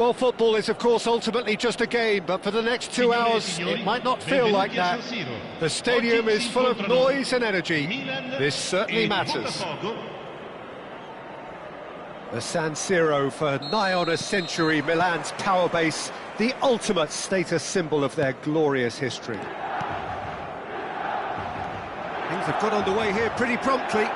Well, football is, of course, ultimately just a game, but for the next 2 hours, it might not feel like that. The stadium is full of noise and energy. This certainly matters. The San Siro, for nigh on a century, Milan's power base, the ultimate status symbol of their glorious history. Things have got underway here pretty promptly.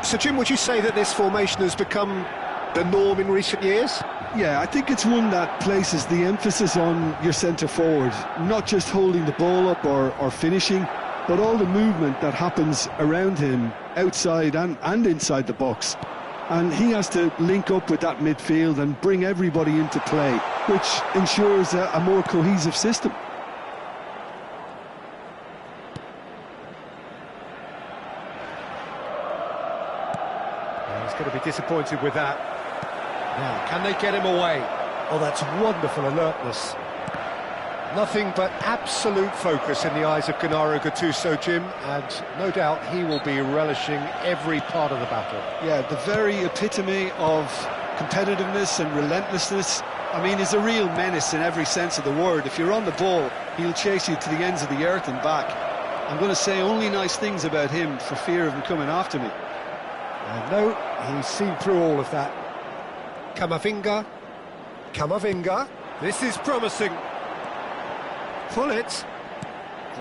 So, Jim, would you say that this formation has become the norm in recent years? Yeah, I think it's one that places the emphasis on your centre-forward, not just holding the ball up or finishing, but all the movement that happens around him, outside and inside the box. And he has to link up with that midfield and bring everybody into play, which ensures a more cohesive system. He's going to be disappointed with that. Now, can they get him away? Oh, that's wonderful alertness. Nothing but absolute focus in the eyes of Gennaro Gattuso, Jim, and no doubt he will be relishing every part of the battle. Yeah, the very epitome of competitiveness and relentlessness. I mean, he's a real menace in every sense of the word. If you're on the ball, he'll chase you to the ends of the earth and back. I'm going to say only nice things about him for fear of him coming after me. And no, he's seen through all of that. Camavinga, this is promising. Pull it.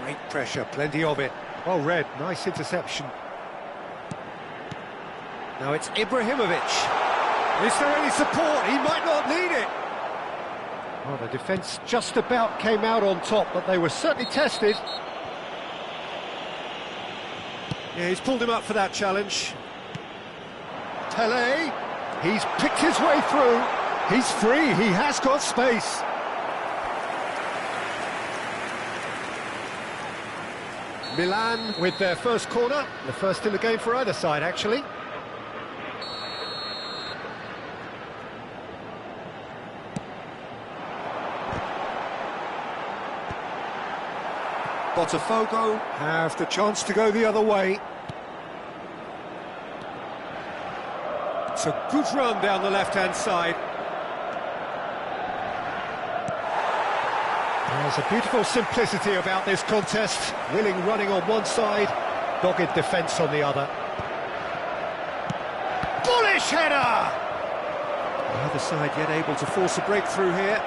Great pressure, plenty of it. Well read, nice interception. Now it's Ibrahimovic. Is there any support? He might not need it. Well, the defence just about came out on top, but they were certainly tested. Yeah, he's pulled him up for that challenge. Pele, he's picked his way through. He's free, he has got space. Milan with their first corner, the first in the game for either side, actually. BOTAFOGO have the chance to go the other way. It's a good run down the left-hand side. There's a beautiful simplicity about this contest. Willing running on one side, dogged defence on the other. Bullish header! The other side yet able to force a breakthrough here.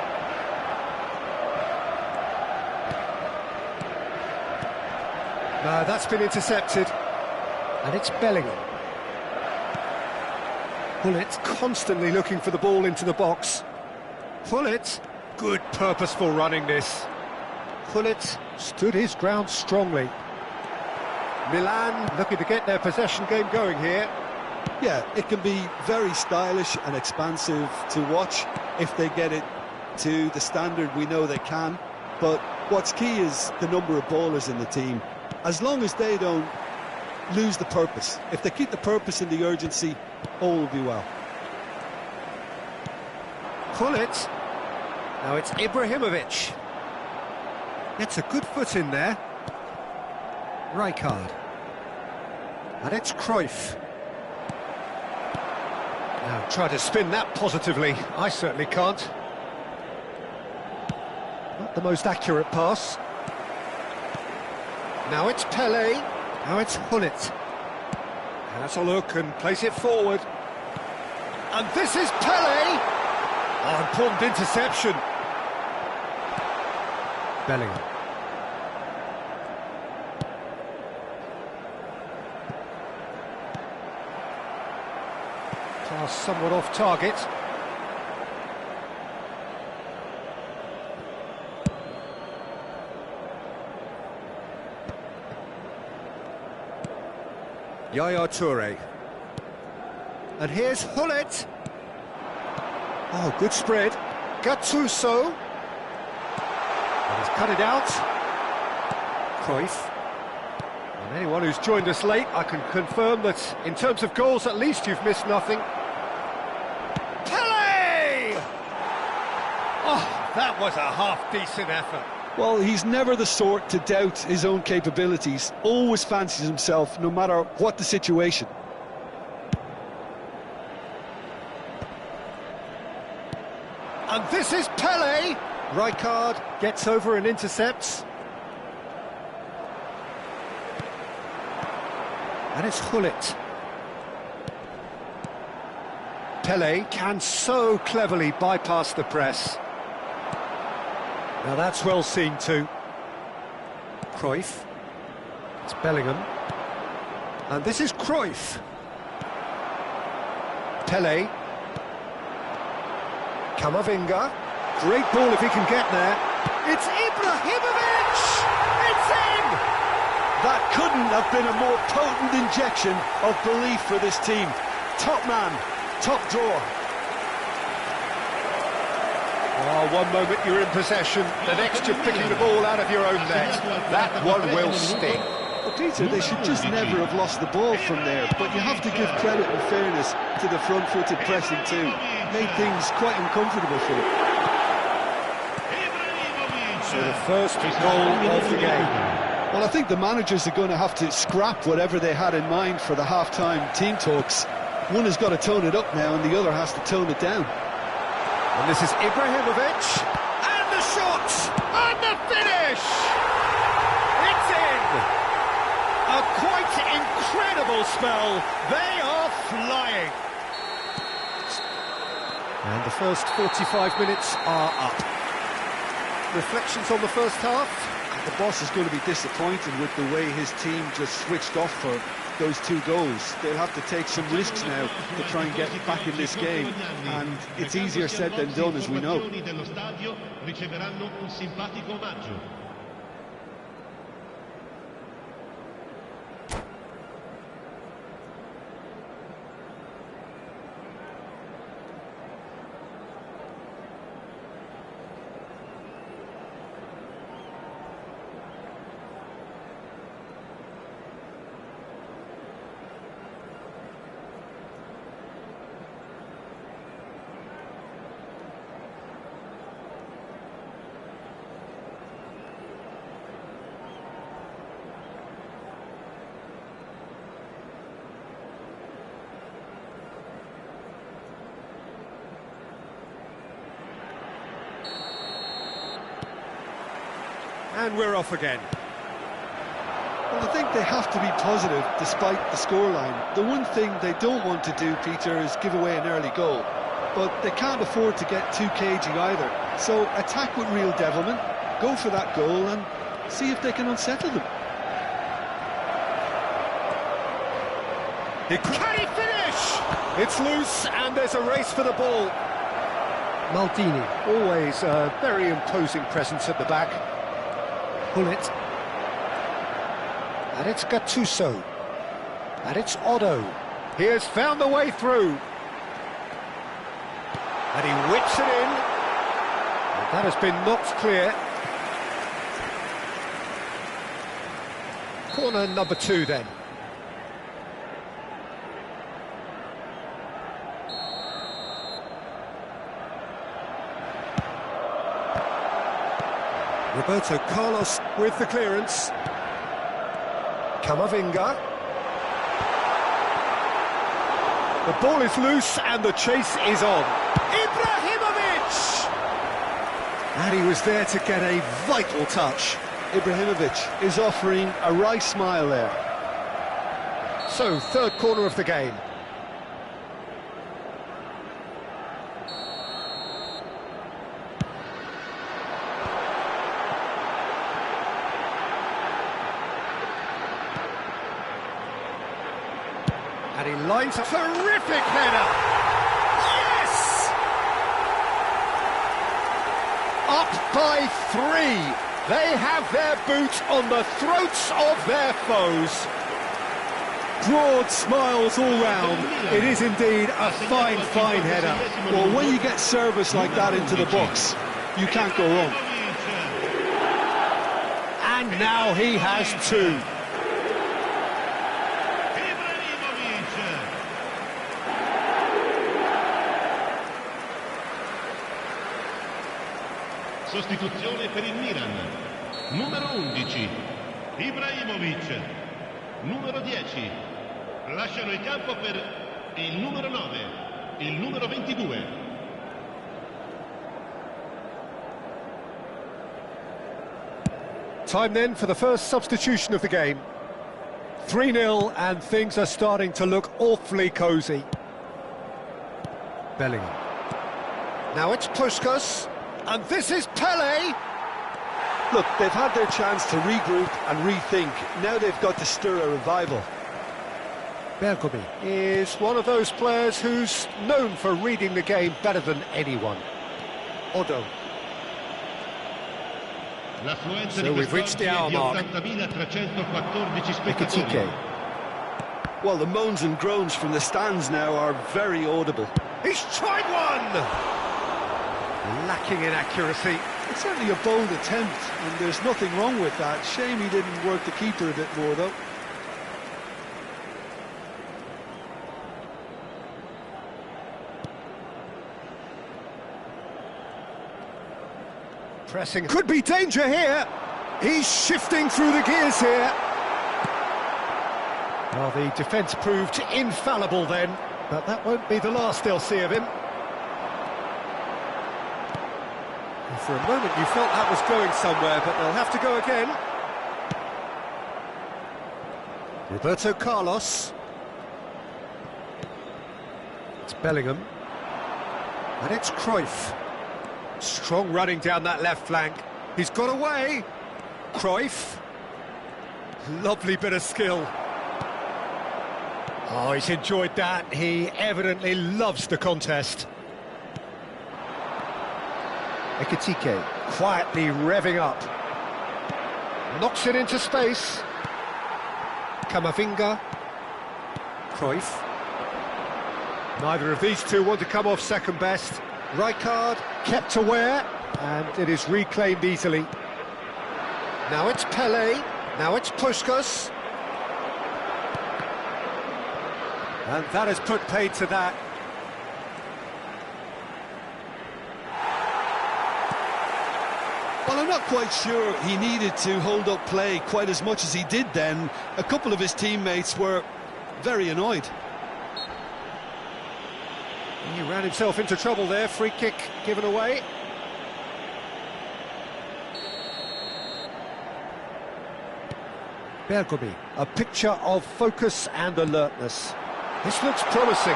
No, that's been intercepted. And it's Bellingham. Pullet constantly looking for the ball into the box. Pullet, good purposeful running this. Pullet stood his ground strongly. Milan looking to get their possession game going here. Yeah, it can be very stylish and expansive to watch if they get it to the standard we know they can. But what's key is the number of ballers in the team. As long as they don't lose the purpose, if they keep the purpose and the urgency, all will be well. Pullet. Now it's Ibrahimovic. Gets a good foot in there. Rijkaard. And it's Cruyff. Now try to spin that positively. I certainly can't. Not the most accurate pass. Now it's Pele. Now it's Gullit. Has a look and place it forward. And this is Pele! Oh, important interception. Bellingham. Pass somewhat off target. Yaya Toure. And here's Gullit. Oh, good spread. Gattuso. And he's cut it out. Cruyff. And anyone who's joined us late, I can confirm that in terms of goals, at least you've missed nothing. Pele! Oh, that was a half-decent effort. Well, he's never the sort to doubt his own capabilities, always fancies himself, no matter what the situation. This is Pele. Rijkaard gets over and intercepts. And it's Gullit. Pele can so cleverly bypass the press. Now that's well seen too. Cruyff. It's Bellingham. And this is Cruyff. Pele. Camavinga. Great ball if he can get there. It's Ibrahimovic! It's in! That couldn't have been a more potent injection of belief for this team. Top man, top drawer. Oh, one moment you're in possession, the next you're picking the ball out of your own net. That one will sting. Well, Peter, they should just never have lost the ball from there, but you have to give credit and fairness to the front-footed pressing too. Made things quite uncomfortable for them. So the first goal of the game. Well, I think the managers are going to have to scrap whatever they had in mind for the half-time team talks. One has got to tone it up now and the other has to tone it down. And this is Ibrahimovic, and the shot, and the finish! It's in! A quite incredible spell, they are flying! And the first 45 minutes are up. Reflections on the first half? The boss is going to be disappointed with the way his team just switched off for those two goals. They'll have to take some risks now to try and get back in this game, and it's easier said than done, as we know. And we're off again. Well, I think they have to be positive despite the scoreline. The one thing they don't want to do, Peter, is give away an early goal. But they can't afford to get too cagey either. So attack with real devilment, go for that goal and see if they can unsettle them. Can he finish? It's loose and there's a race for the ball. Maldini, always a very imposing presence at the back. Gullit. And it's Gattuso. And it's Otto. He has found the way through. And he whips it in. And that has been knocked clear. Corner number 2 then. Roberto Carlos with the clearance. Camavinga. The ball is loose and the chase is on. Ibrahimovic! And he was there to get a vital touch. Ibrahimovic is offering a wry smile there. So, third corner of the game. And he lines a terrific header. Yes! Up by 3. They have their boot on the throats of their foes. Broad smiles all round. It is indeed a fine, fine header. Well, when you get service like that into the box, you can't go wrong. And now he has 2. Sostituzione per il Milan. Numero 11, Ibrahimovic. Numero 10, lasciano il campo per il numero 9, il numero 22. Time then for the first substitution of the game. 3-0 and things are starting to look awfully cosy. Bellingham. Now it's Puskas, and this is Pele. Look, they've had their chance to regroup and rethink. Now they've got to stir a revival. Bergomi is one of those players who's known for reading the game better than anyone. Odo. So we've reached the hour mark. Ekitike. Well, the moans and groans from the stands now are very audible. He's tried one! Lacking in accuracy. It's certainly a bold attempt, and there's nothing wrong with that. Shame he didn't work the keeper a bit more, though. Pressing. Could be danger here. He's shifting through the gears here. Well, the defence proved infallible then, but that won't be the last they'll see of him. And for a moment you felt that was going somewhere, but they'll have to go again. Roberto Carlos. It's Bellingham. And it's Cruyff. Strong running down that left flank. He's got away. Cruyff. Lovely bit of skill. Oh, he's enjoyed that. He evidently loves the contest. Ekitike quietly revving up. Knocks it into space. Camavinga. Cruyff. Neither of these two want to come off second best. Rijkaard kept aware, and it is reclaimed easily. Now it's Pele, now it's Puskas. And that has put paid to that. Well, I'm not quite sure he needed to hold up play quite as much as he did then. A couple of his teammates were very annoyed. He ran himself into trouble there, free kick given away. Bergomi, a picture of focus and alertness. This looks promising.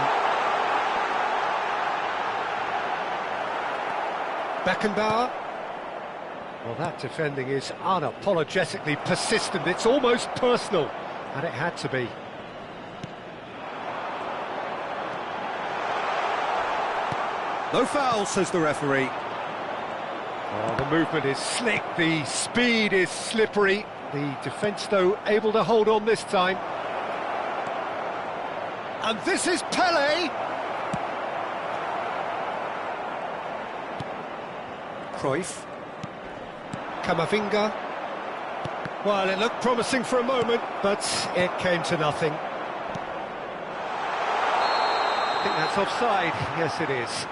Beckenbauer. Well, that defending is unapologetically persistent. It's almost personal, and it had to be. No foul, says the referee. Oh, the movement is slick, the speed is slippery. The defence, though, able to hold on this time. And this is Pele. Cruyff. Camavinga. Well, it looked promising for a moment, but it came to nothing. I think that's offside. Yes, it is.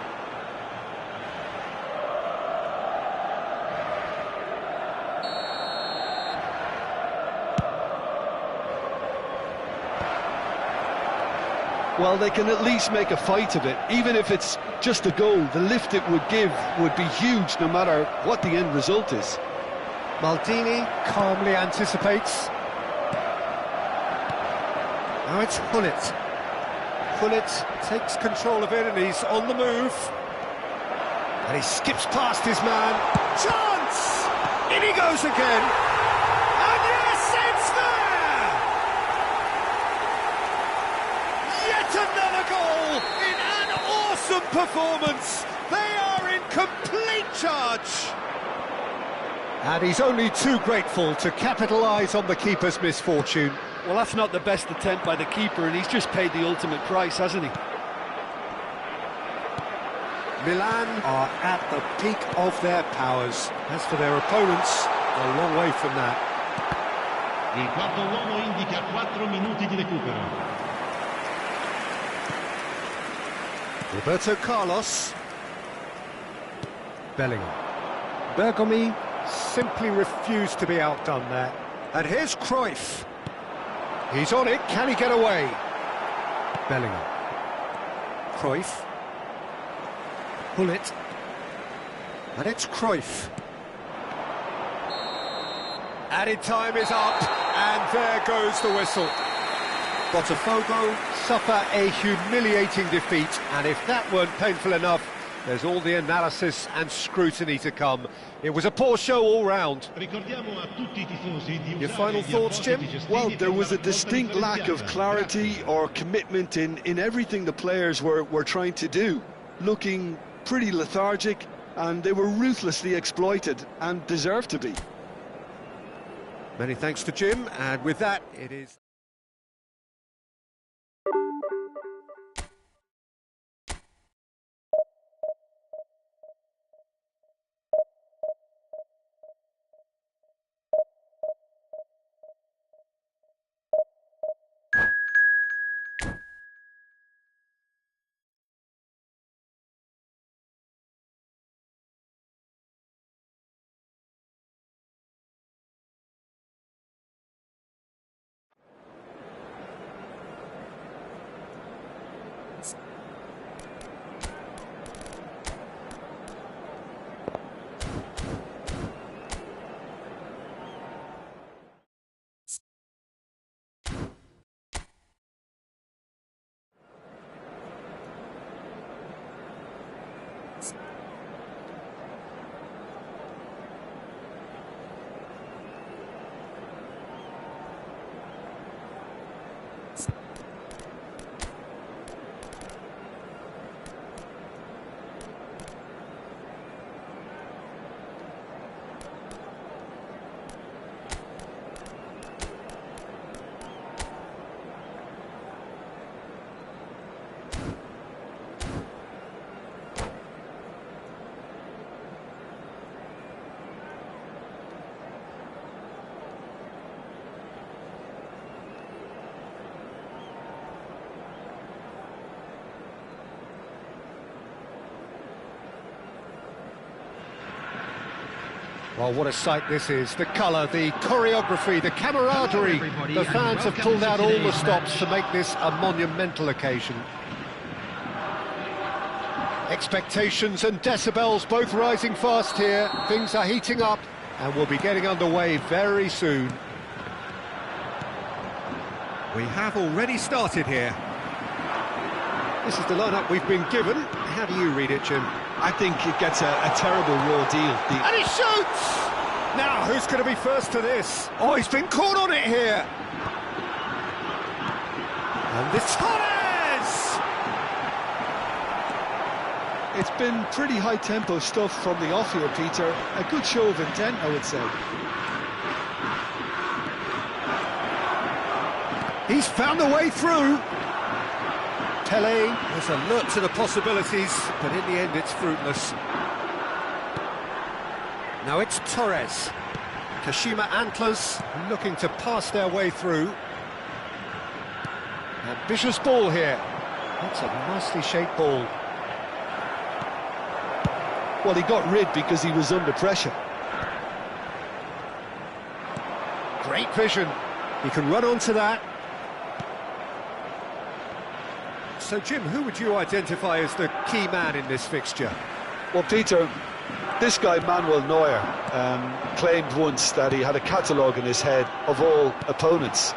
Well, they can at least make a fight of it. Even if it's just a goal, the lift it would give would be huge no matter what the end result is. Maldini calmly anticipates. Now it's Gullit. Gullit takes control of it and he's on the move. And he skips past his man. Chance! In he goes again. And yes, it's there! Yet another goal in an awesome performance. They are in complete charge. And he's only too grateful to capitalise on the keeper's misfortune. Well, that's not the best attempt by the keeper, and he's just paid the ultimate price, hasn't he? Milan are at the peak of their powers. As for their opponents, a long way from that. Il quarto uomo indica 4 minuti di recupero. Roberto Carlos. Bellingham. Bergomi simply refused to be outdone there. And here's Cruyff. He's on it, can he get away? Bellingham. Cruyff. Gullit. And it's Cruyff. Added time is up, and there goes the whistle. BOTAFOGO suffer a humiliating defeat, and if that weren't painful enough, there's all the analysis and scrutiny to come. It was a poor show all round. Your final thoughts, Jim? Well, there was a distinct lack of clarity or commitment in everything the players were trying to do. Looking pretty lethargic, and they were ruthlessly exploited and deserved to be. Many thanks to Jim, and with that, it is... Well, what a sight this is. The colour, the choreography, the camaraderie. The fans have pulled out all the stops to make this a monumental occasion. Expectations and decibels both rising fast here. Things are heating up and we'll be getting underway very soon. We have already started here. This is the lineup we've been given. How do you read it, Jim? I think it gets a terrible raw deal. And he shoots! Now, who's going to be first to this? Oh, he's been caught on it here. And this Torres! It's been pretty high-tempo stuff from the off here, Peter. A good show of intent, I would say. He's found a way through. Pele has alert to the possibilities, but in the end it's fruitless. Now it's Torres. Kashima Antlers looking to pass their way through. Ambitious ball here. That's a nicely shaped ball. Well, he got rid because he was under pressure. Great vision. He can run onto that. So, Jim, who would you identify as the key man in this fixture? Well, Peter, this guy, Manuel Neuer, claimed once that he had a catalogue in his head of all opponents.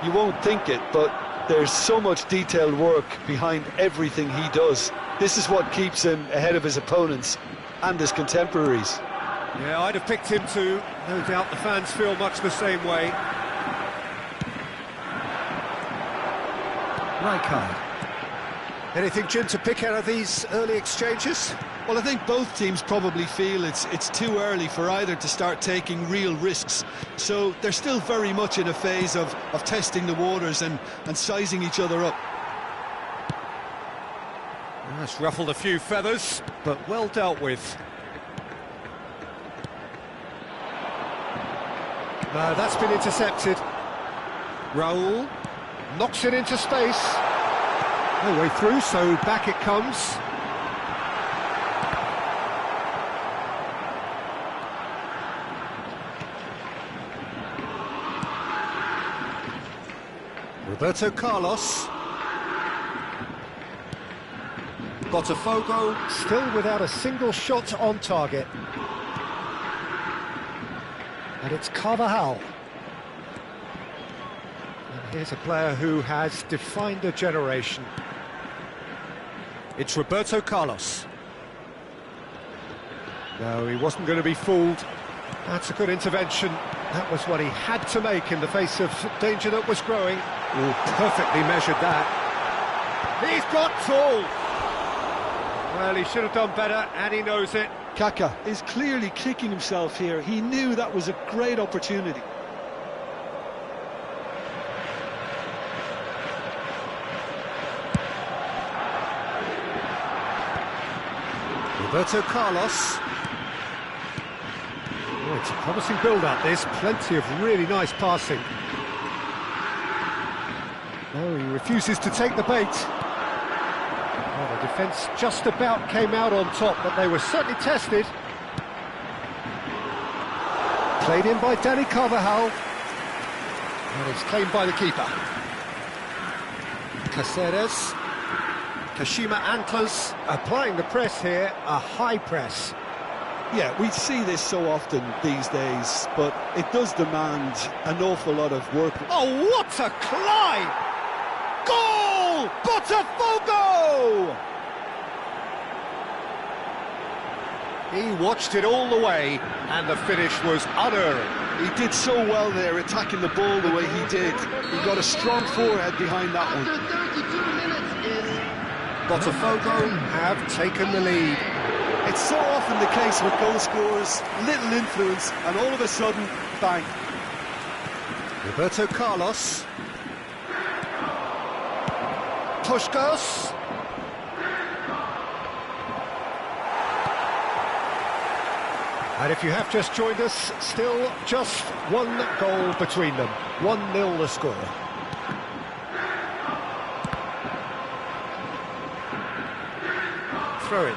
You won't think it, but there's so much detailed work behind everything he does. This is what keeps him ahead of his opponents and his contemporaries. Yeah, I'd have picked him too. No doubt the fans feel much the same way. Rijkaard. Anything, Jim, to pick out of these early exchanges? Well, I think both teams probably feel it's too early for either to start taking real risks. So they're still very much in a phase of testing the waters and sizing each other up. That's ruffled a few feathers, but well dealt with. No, that's been intercepted. Raul knocks it into space. No way through, so back it comes. Roberto Carlos. BOTAFOGO still without a single shot on target. And it's Carvajal. And here's a player who has defined a generation. It's Roberto Carlos. No, he wasn't going to be fooled. That's a good intervention. That was what he had to make in the face of danger that was growing. Oh, perfectly measured that. He's got tall. Well, he should have done better, and he knows it. Kaka is clearly kicking himself here. He knew that was a great opportunity. Roberto Carlos. Oh, it's a promising build-up, this. Plenty of really nice passing. No, he refuses to take the bait. Oh, the defence just about came out on top, but they were certainly tested. Played in by Danny Carvajal. And it's claimed by the keeper. Caceres. Kashima Antlers applying the press here, a high press. Yeah, we see this so often these days, but it does demand an awful lot of work. Oh, what a climb! Goal! BOTAFOGO! He watched it all the way, and the finish was unerring. He did so well there, attacking the ball the way he did. He got a strong forehead behind that one. BOTAFOGO have taken the lead. It's so often the case with goal scorers, little influence, and all of a sudden, bang. Roberto Carlos. Puskás. And if you have just joined us, still just one goal between them. 1-0 the score. Throw in.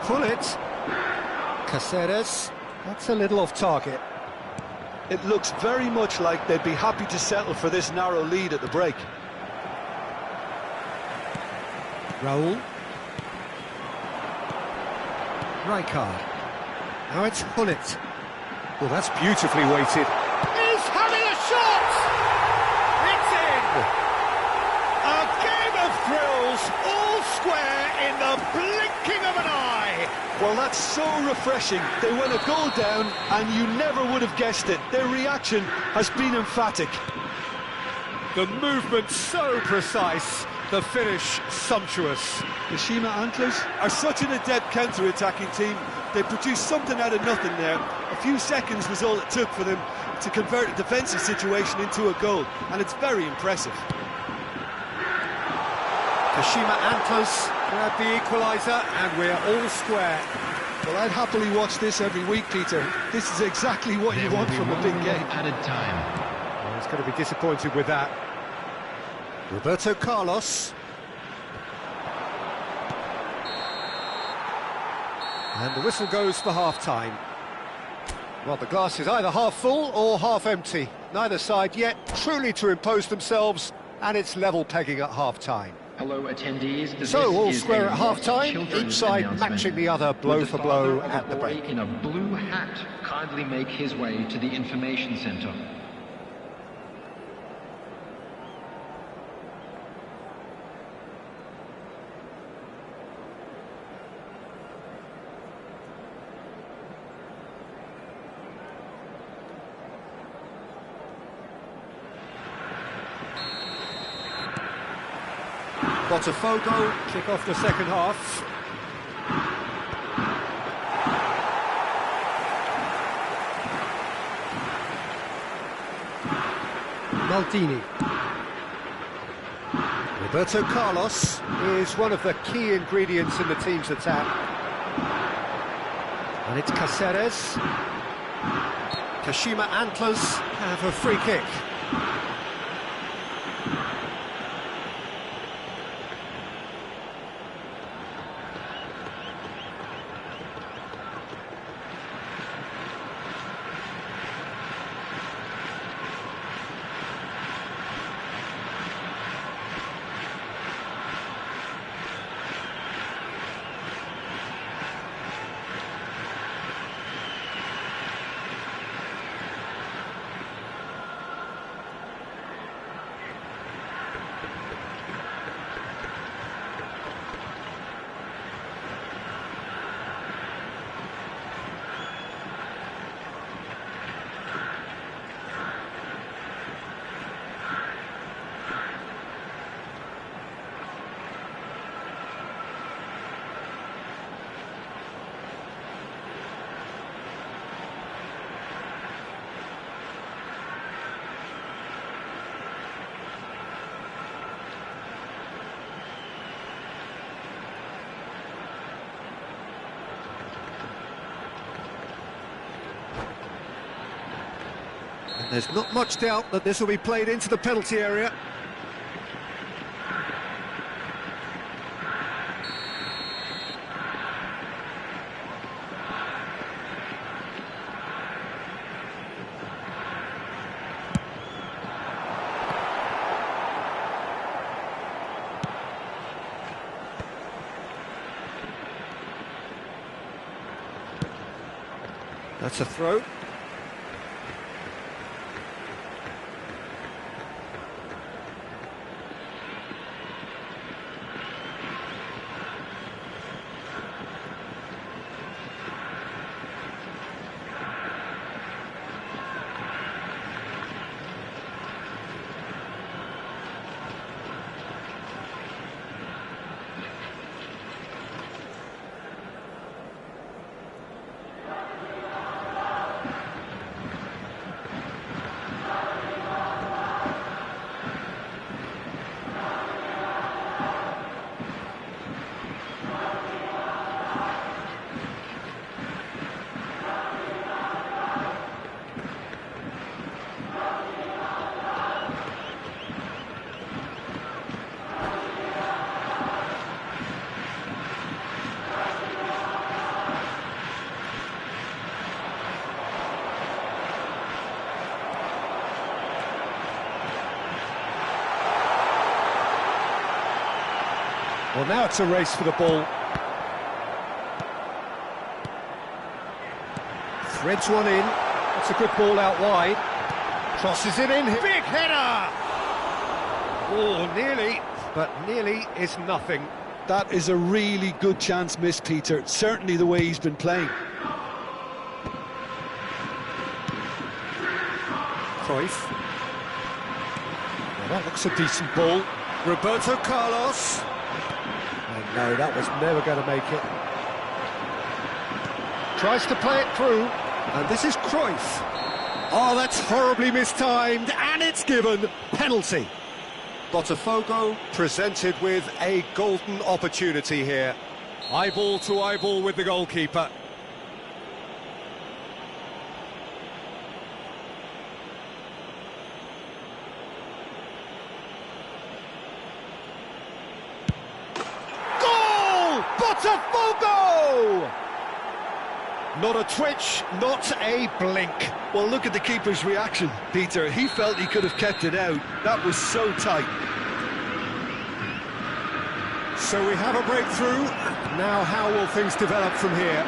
Pull it. Caceres. That's a little off target. It looks very much like they'd be happy to settle for this narrow lead at the break. Raul. Rijkaard. Now it's Hullet. Well, that's beautifully weighted. He's having a shot! It's in! A game of thrills, all square in the blinking of an eye. Well, that's so refreshing. They went a goal down, and you never would have guessed it. Their reaction has been emphatic. The movement so precise, the finish sumptuous. Kashima Antlers are such an adept counter-attacking team. They produced something out of nothing there. A few seconds was all it took for them to convert a defensive situation into a goal, and it's very impressive. Kashima Antlers grab the equaliser, and we're all square. Well, I'd happily watch this every week, Peter. This is exactly what you want from a big game. Added time. Well, he's going to be disappointed with that. Roberto Carlos. And the whistle goes for half-time. Well, the glass is either half full or half empty. Neither side yet truly to impose themselves, and it's level pegging at half-time. Hello, attendees. So, all square at half-time, each side matching the other blow for blow at the break. In a blue hat, kindly make his way to the information centre. BOTAFOGO kick off the second half. Maldini. Roberto Carlos is one of the key ingredients in the team's attack. And it's Caceres. Kashima Antlers have a free kick. There's not much doubt that this will be played into the penalty area. That's a throw. Well, now it's a race for the ball. Threads one in. That's a good ball out wide. Crosses it in. Big header! Oh, nearly, but nearly is nothing. That is a really good chance missed, Peter. Certainly the way he's been playing. Cruyff. Well, that looks a decent ball. Roberto Carlos. And no, that was never going to make it. Tries to play it through, and this is Cruyff. Oh, that's horribly mistimed, and it's given. Penalty. BOTAFOGO presented with a golden opportunity here. Eyeball to eyeball with the goalkeeper. BOTAFOGO! Not a twitch, not a blink. Well, look at the keeper's reaction, Peter. He felt he could have kept it out. That was so tight. So we have a breakthrough. Now how will things develop from here?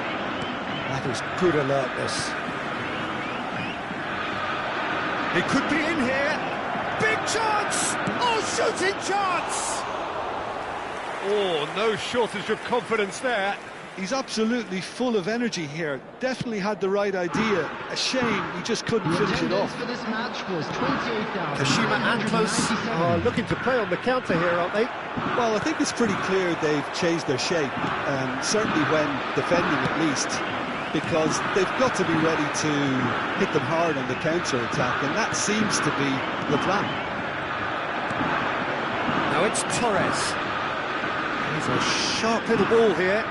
That is good alertness. It could be in here. Big chance! Oh, shooting chance! Oh, no shortage of confidence there. He's absolutely full of energy here. Definitely had the right idea. A shame he just couldn't finish it off. For this match was 28,000. Kashima Antlers are looking to play on the counter here, aren't they? Well, I think it's pretty clear they've changed their shape, certainly when defending at least, because they've got to be ready to hit them hard on the counter-attack, and that seems to be the plan. Now it's Torres. He's a sharp little ball here.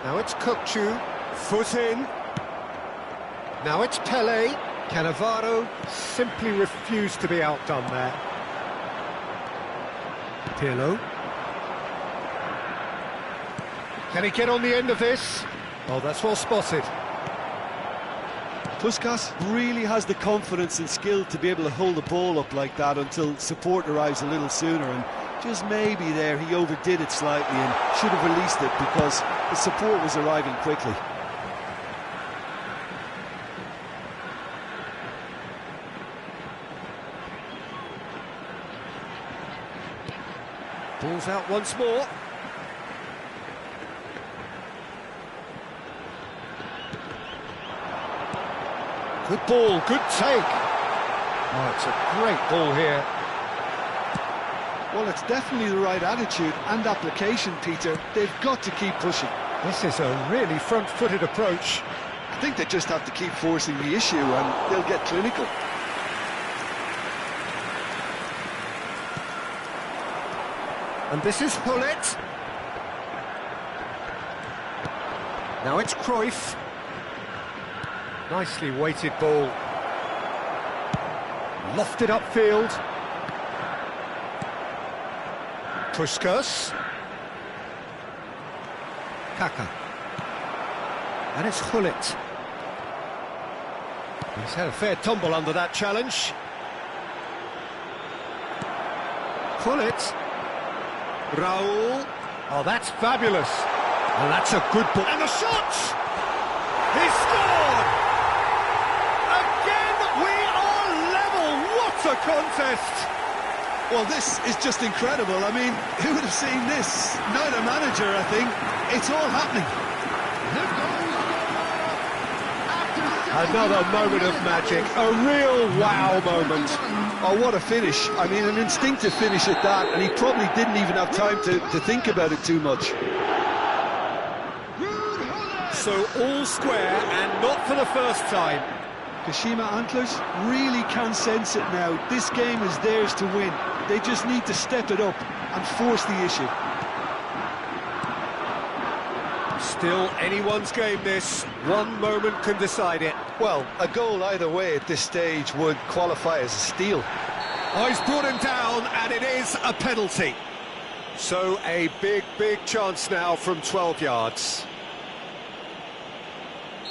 Now it's Kukcu, foot in. Now it's Pele. Cannavaro simply refused to be outdone there. Pirlo. Can he get on the end of this? Oh, that's well spotted. Puskas really has the confidence and skill to be able to hold the ball up like that until support arrives a little sooner, and just maybe there he overdid it slightly and should have released it because the support was arriving quickly. Ball's out once more. Good ball, good take. Oh, it's a great ball here. Well, it's definitely the right attitude and application, Peter. They've got to keep pushing. This is a really front-footed approach. I think they just have to keep forcing the issue and they'll get clinical. And this is Hullet. Now it's Cruyff. Nicely weighted ball. Lofted upfield. Puskas. Kaka. And it's Gullit. He's had a fair tumble under that challenge. Gullit. Raul. Oh, that's fabulous. And that's a good ball. And the shot! He scored! Again, we are level. What a contest! Well, this is just incredible. I mean, who would have seen this? Not a manager, I think. It's all happening. Another moment of magic, a real wow moment. Oh, what a finish. I mean, an instinctive finish at that, and he probably didn't even have time to think about it too much. So all square, and not for the first time. Kashima Antlers really can sense it now. This game is theirs to win. They just need to step it up and force the issue. Still anyone's game, this. One moment can decide it. Well, a goal either way at this stage would qualify as a steal. Oh, he's brought him down, and it is a penalty. So a big chance now from 12 yards.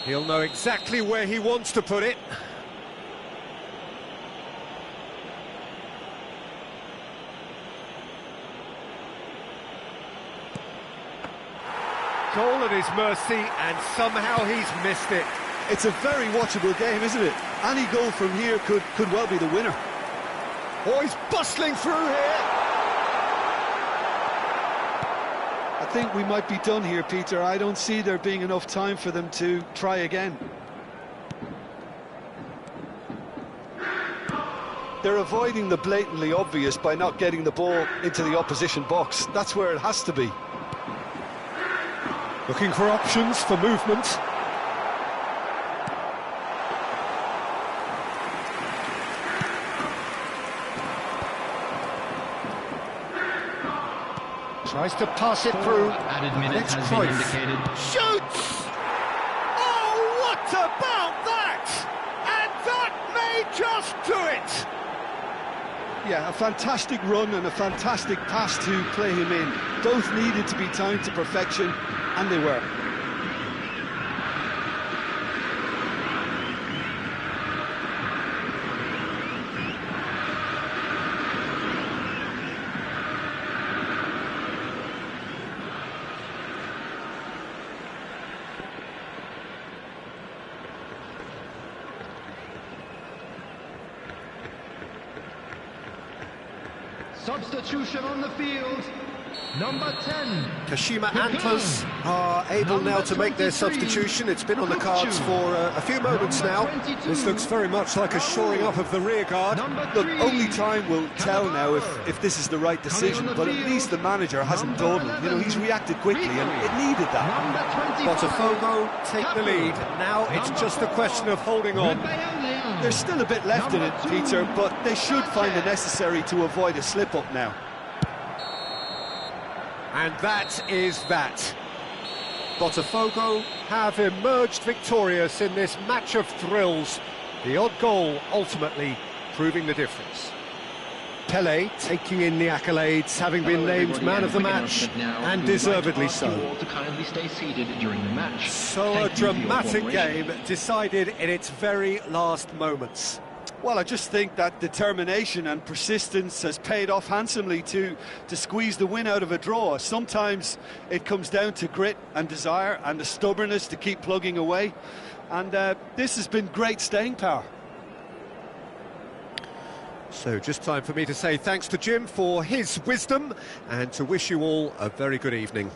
He'll know exactly where he wants to put it. Goal at his mercy, and somehow he's missed it. It's a very watchable game, isn't it? Any goal from here could well be the winner. Oh, he's bustling through here. I think we might be done here, Peter. I don't see there being enough time for them to try again. They're avoiding the blatantly obvious by not getting the ball into the opposition box. That's where it has to be. Looking for options for movement. Tries to pass it through. Added minutes has been indicated. Shoots! Oh, what about that? And that may just do it. Yeah, a fantastic run and a fantastic pass to play him in. Both needed to be timed to perfection, and they were. Substitution on the field. Number 10. Kashima Antlers are able now to make their substitution. It's been on the cards for a few moments now. This looks very much like a shoring up of the rear guard. Look, only time will tell now if this is the right decision, but at least the manager hasn't dawdled. You know, he's reacted quickly, and it needed that. BOTAFOGO take the lead. Now it's just a question of holding on. There's still a bit left in it, Peter, but they should find it necessary to avoid a slip-up now. And that is that. BOTAFOGO have emerged victorious in this match of thrills. The odd goal ultimately proving the difference. Pele taking in the accolades, having been named man of the match, and deservedly so. So a dramatic game decided in its very last moments. Well, I just think that determination and persistence has paid off handsomely to squeeze the win out of a draw. Sometimes it comes down to grit and desire and the stubbornness to keep plugging away. And this has been great staying power. So just time for me to say thanks to Jim for his wisdom and to wish you all a very good evening.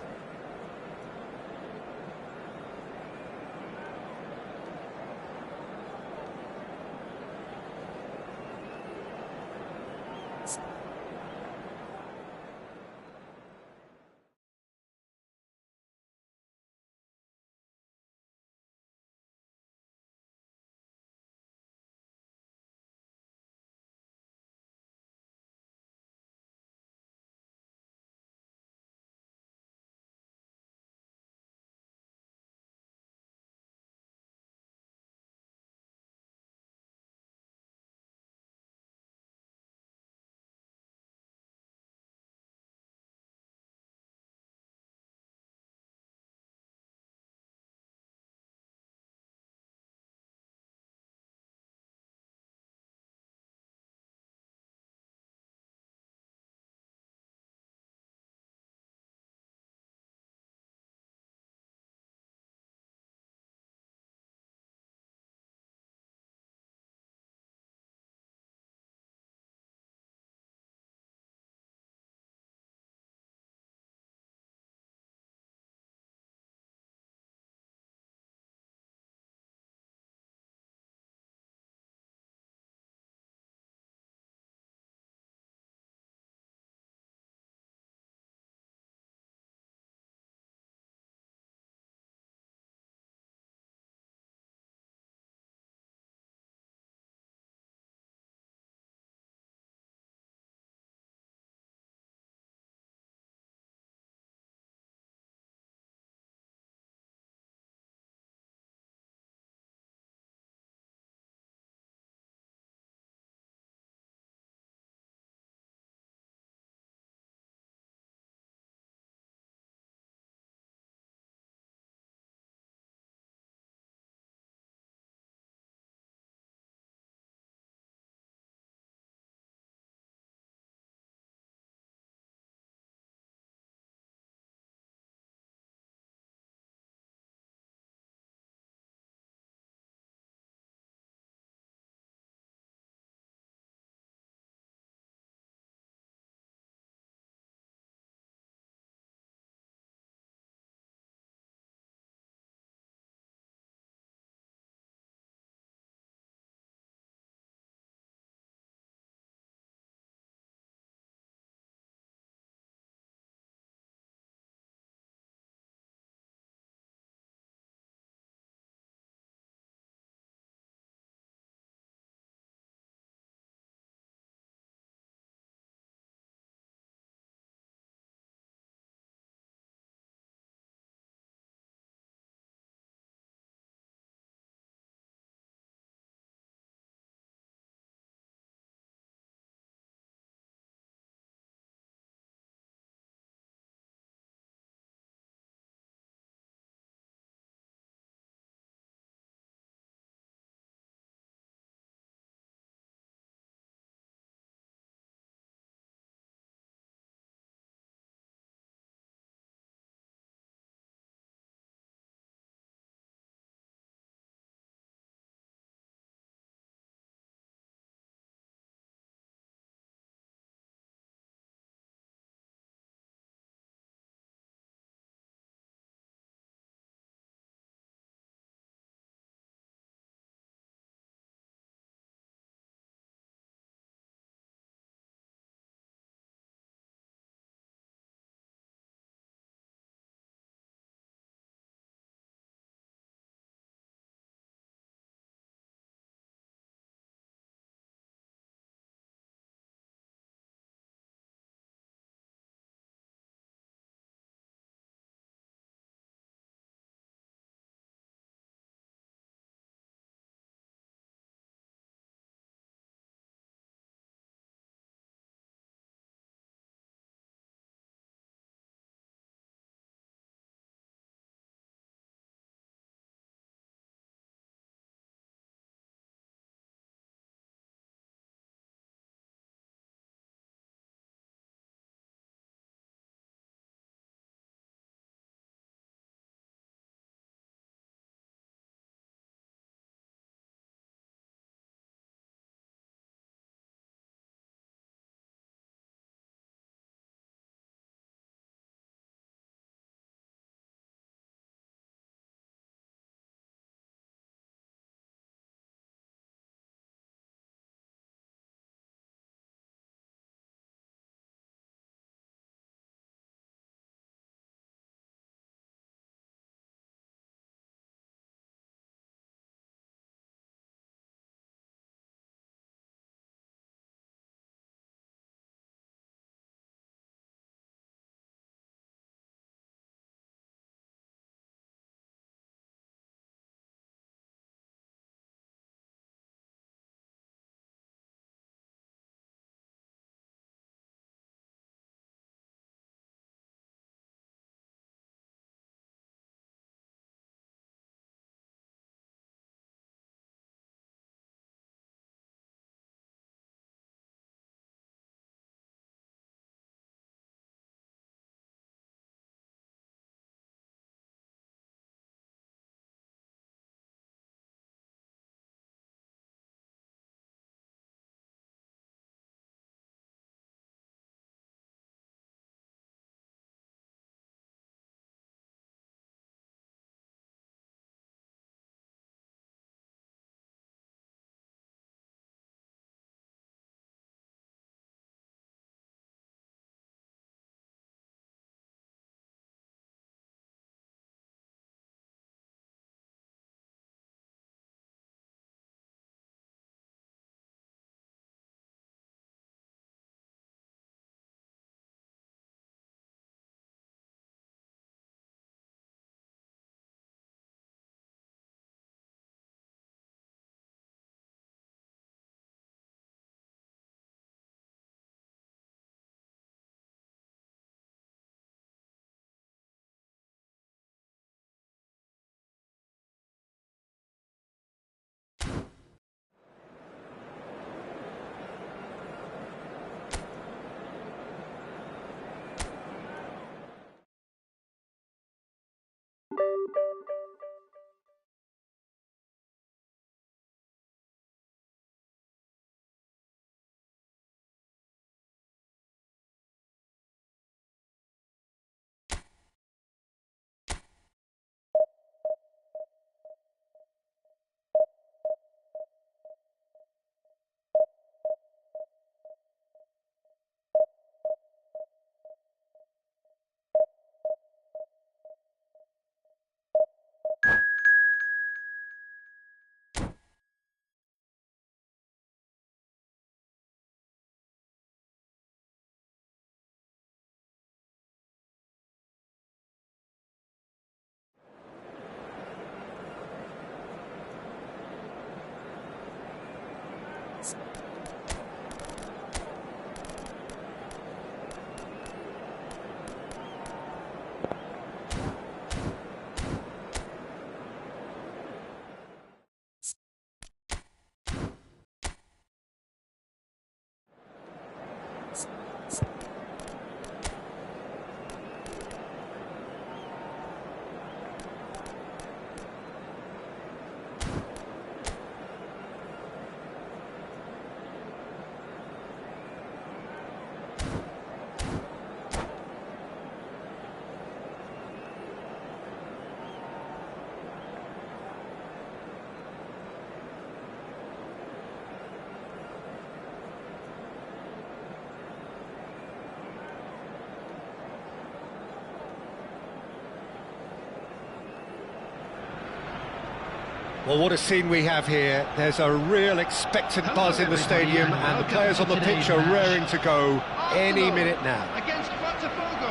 Well, what a scene we have here. There's a real expectant buzz in the stadium, and the players on the pitch are raring to go any minute now. Against BOTAFOGO.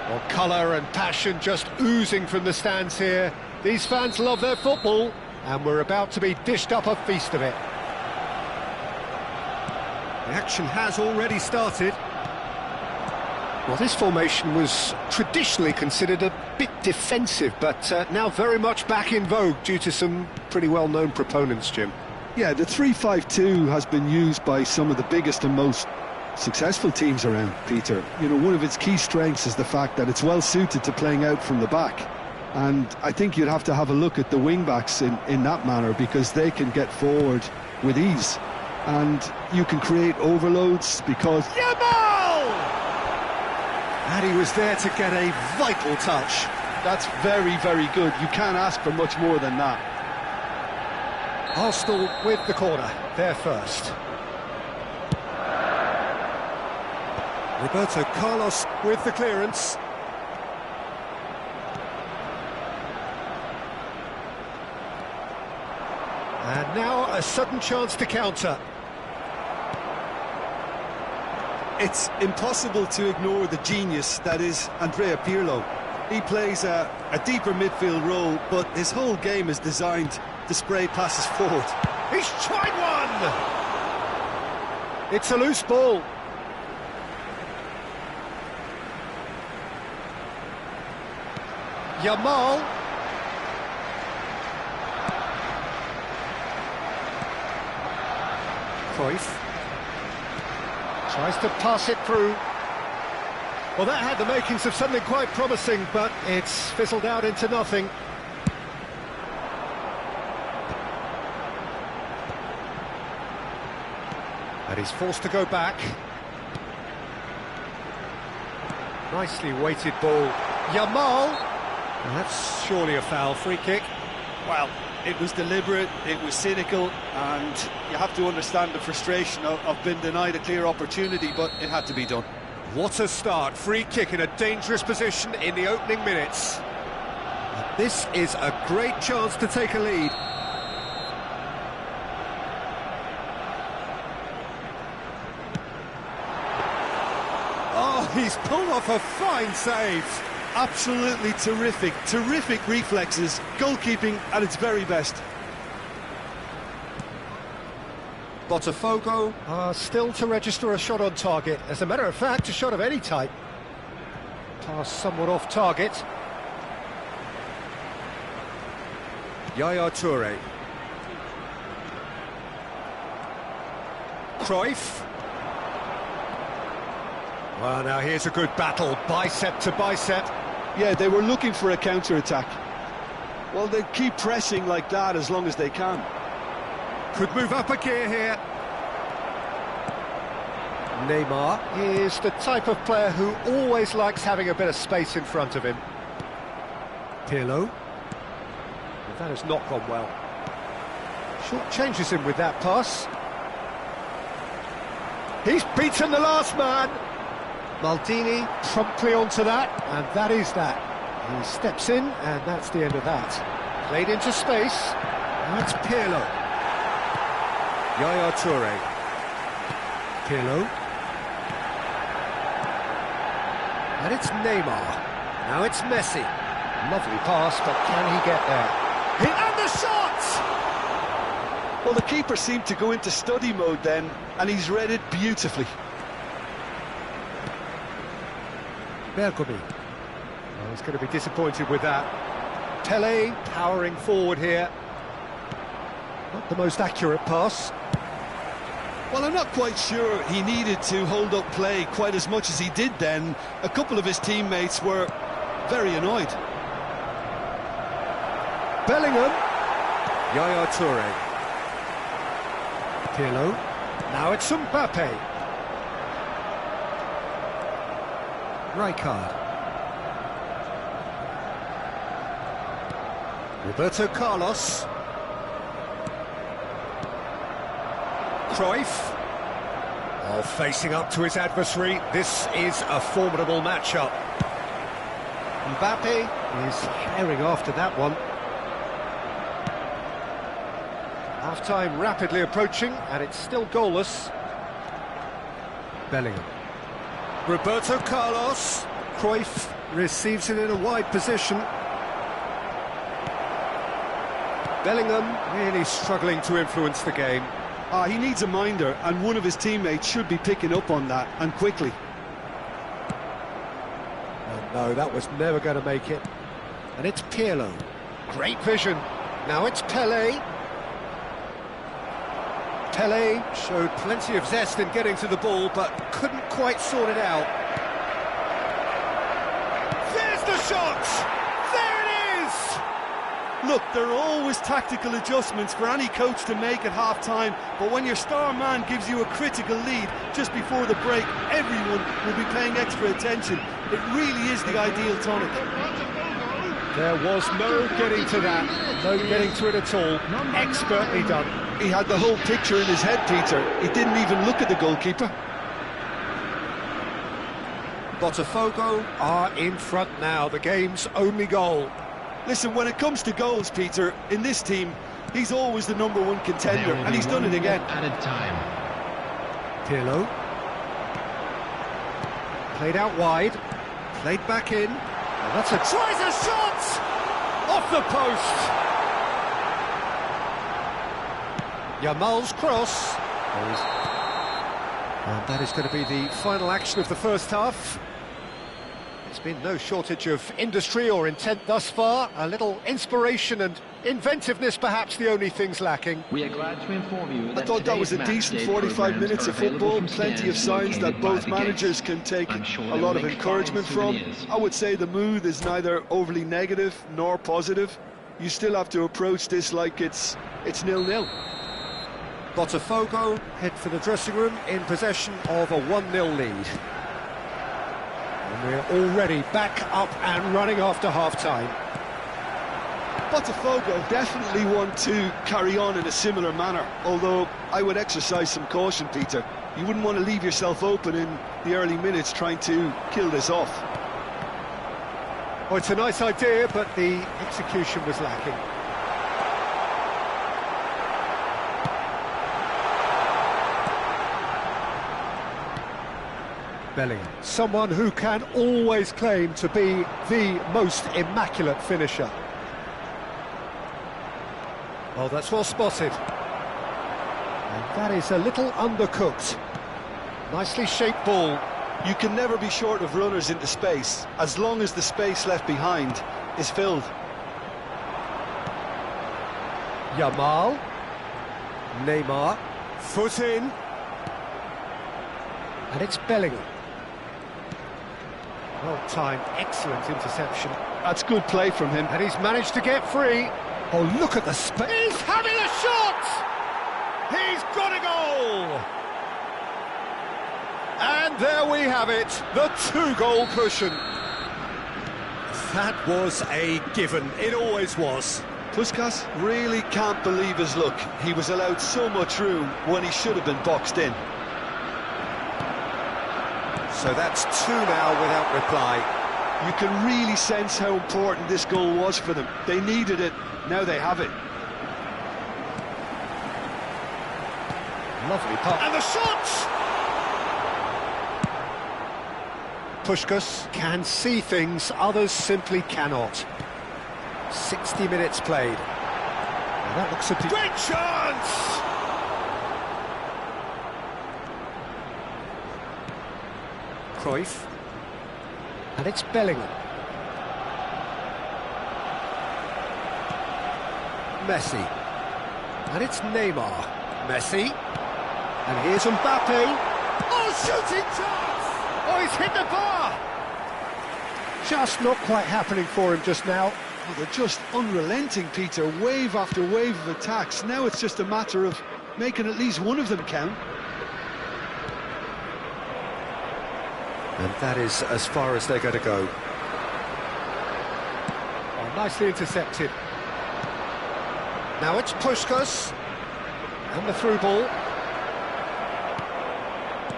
Well, colour and passion just oozing from the stands here. These fans love their football, and we're about to be dished up a feast of it. The action has already started. Well, this formation was traditionally considered a bit defensive, but now very much back in vogue due to some pretty well-known proponents, Jim. Yeah, the 3-5-2 has been used by some of the biggest and most successful teams around, Peter. You know, one of its key strengths is the fact that it's well suited to playing out from the back. And I think you'd have to have a look at the wing-backs in that manner, because they can get forward with ease. And you can create overloads because... Yamal! And he was there to get a vital touch. That's very, very good. You can't ask for much more than that. Arsenal with the corner, there first. Roberto Carlos with the clearance. And now a sudden chance to counter. It's impossible to ignore the genius that is Andrea Pirlo. He plays a deeper midfield role, but his whole game is designed to spray passes forward. He's tried one! It's a loose ball. Yamal. Cruyff. Tries to pass it through. Well, that had the makings of something quite promising, but it's fizzled out into nothing. And he's forced to go back. Nicely weighted ball. Yamal. And that's surely a foul. Free kick. Well, it was deliberate, it was cynical, and you have to understand the frustration of being denied a clear opportunity, but it had to be done. What a start. Free kick in a dangerous position in the opening minutes. This is a great chance to take a lead. Oh, he's pulled off a fine save. Absolutely terrific, terrific reflexes, goalkeeping at its very best. BOTAFOGO are still to register a shot on target. As a matter of fact, a shot of any type. Pass somewhat off target. Yaya Toure. Cruyff. Well, now here's a good battle, bicep to bicep. Yeah, they were looking for a counter-attack. Well, they keep pressing like that as long as they can. Could move up a gear here. Neymar is the type of player who always likes having a bit of space in front of him. Pirlo. Well, that has not gone well. Short changes him with that pass. He's beaten the last man. Maldini promptly onto that, and that is that. He steps in, and that's the end of that. Played into space, and that's Pirlo. Yaya Toure. Pirlo. And it's Neymar. Now it's Messi. Lovely pass, but can he get there? And the shot! Well, the keeper seemed to go into study mode then, and he's read it beautifully. Bergomi. Well, he's going to be disappointed with that. Pele powering forward here. Not the most accurate pass. Well, I'm not quite sure he needed to hold up play quite as much as he did then. A couple of his teammates were very annoyed. Bellingham. Yaya Toure. Pirlo. Now it's Mbappe. Rijkaard. Roberto Carlos. Cruyff. Oh, facing up to his adversary. This is a formidable matchup. Mbappe is herring after that one. Half-time rapidly approaching, and it's still goalless. Bellingham. Roberto Carlos. Cruyff receives it in a wide position. Bellingham really struggling to influence the game. He needs a minder, and one of his teammates should be picking up on that, and quickly. Oh, no, that was never going to make it. And it's Pirlo. Great vision. Now it's Pelé. Pelé showed plenty of zest in getting to the ball, but couldn't quite sort it out. There's the shot! There it is! Look, there are always tactical adjustments for any coach to make at half-time, but when your star man gives you a critical lead just before the break, everyone will be paying extra attention. It really is the ideal tonic. There was no getting to that, no getting to it at all. Expertly done. He had the whole picture in his head, Peter. He didn't even look at the goalkeeper. BOTAFOGO are in front now, the game's only goal. Listen, when it comes to goals, Peter, in this team, he's always the #1 contender, and he's done it again. Added time. Pirlo. Played out wide, played back in. Oh, that's a... Tries a shot! Off the post! Yamal's cross. And that is going to be the final action of the first half. There's been no shortage of industry or intent thus far. A little inspiration and inventiveness, perhaps the only things lacking. We are glad to inform you that I thought that was a decent 45 minutes of football, plenty of signs that both managers can take a lot of encouragement from. I would say the mood is neither overly negative nor positive. You still have to approach this like it's 0-0. BOTAFOGO head for the dressing room in possession of a 1-0 lead. And we're already back up and running after half-time. BOTAFOGO definitely want to carry on in a similar manner, although I would exercise some caution, Peter. You wouldn't want to leave yourself open in the early minutes trying to kill this off. Oh, it's a nice idea, but the execution was lacking. Bellingham, someone who can always claim to be the most immaculate finisher. Oh, that's well spotted. And that is a little undercooked. Nicely shaped ball. You can never be short of runners into space, as long as the space left behind is filled. Yamal. Neymar. Foot in. And it's Bellingham. Well timed, excellent interception. That's good play from him. And he's managed to get free. Oh, look at the space. He's having a shot! He's got a goal! And there we have it, the 2-goal cushion. That was a given, it always was. Puskas really can't believe his luck. He was allowed so much room when he should have been boxed in. So that's 2 now without reply. You can really sense how important this goal was for them. They needed it, now they have it. Lovely puck. And the shot! Puskas can see things others simply cannot. 60 minutes played. Well, that looks a great chance! Cruyff. And it's Bellingham. Messi. And it's Neymar. Messi. And here's Mbappe. Oh, shooting chance! Oh, he's hit the bar! Just not quite happening for him just now. Oh, they're just unrelenting, Peter. Wave after wave of attacks. Now it's just a matter of making at least one of them count. And that is as far as they're going to go. Oh, nicely intercepted. Now it's Puskas. And the through ball.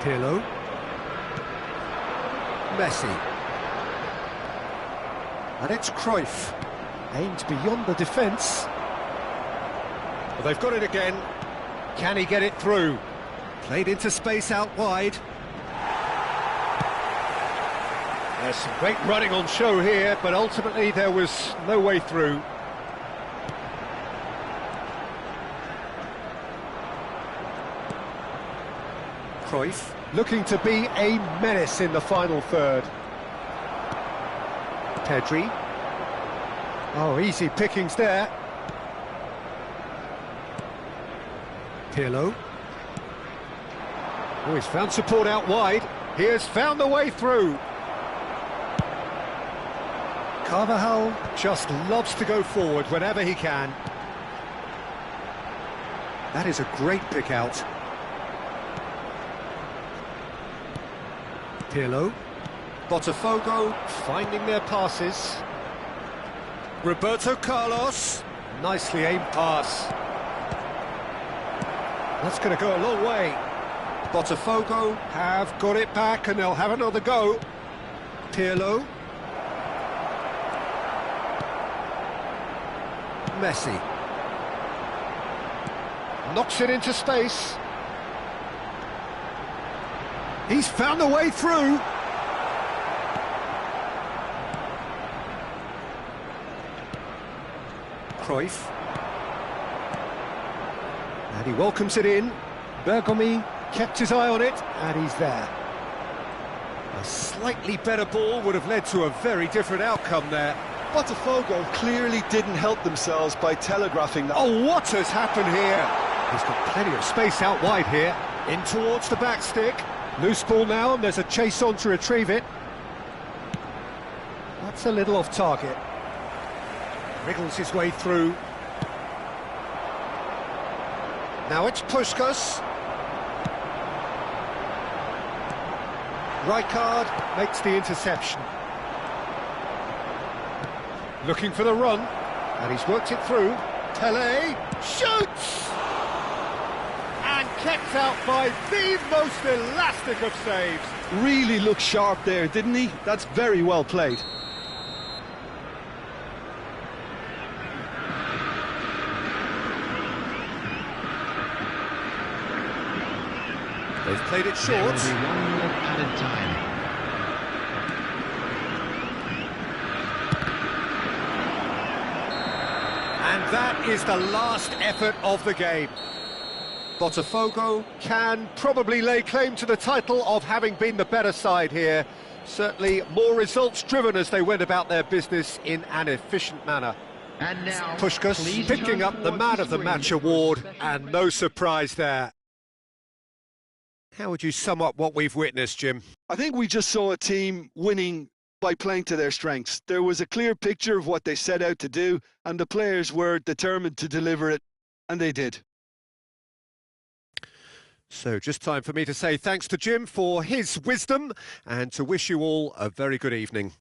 Pirlo. Messi. And it's Cruyff. Aimed beyond the defence. Well, they've got it again. Can he get it through? Played into space out wide. There's some great running on show here, but ultimately there was no way through. Cruyff looking to be a menace in the final third. Pedri. Oh, easy pickings there. Pirlo. Oh, he's found support out wide. He has found the way through. Carvajal just loves to go forward whenever he can. That is a great pick out. Pirlo. BOTAFOGO finding their passes. Roberto Carlos. Nicely aimed pass. That's going to go a long way. BOTAFOGO have got it back and they'll have another go. Pirlo. Messi. Knocks it into space. He's found the way through. Cruyff. And he welcomes it in. Bergomi kept his eye on it, and he's there. A slightly better ball would have led to a very different outcome there. Botafogo clearly didn't help themselves by telegraphing that. Oh, what has happened here? He's got plenty of space out wide here. In towards the back stick. Loose ball now, and there's a chase on to retrieve it. That's a little off target. Wriggles his way through. Now it's Puskas. Rijkaard makes the interception. Looking for the run, and he's worked it through. Pelé shoots! And kept out by the most elastic of saves. Really looked sharp there, didn't he? That's very well played. They've played it short. There will be 1 minute added time. And that is the last effort of the game. Botafogo can probably lay claim to the title of having been the better side here. Certainly more results-driven as they went about their business in an efficient manner. And now, Puskas please picking turn up the towards Man of the screen Match for award, special and no surprise there. How would you sum up what we've witnessed, Jim? I think we just saw a team winning by playing to their strengths. There was a clear picture of what they set out to do, and the players were determined to deliver it, and they did. So just time for me to say thanks to Jim for his wisdom and to wish you all a very good evening.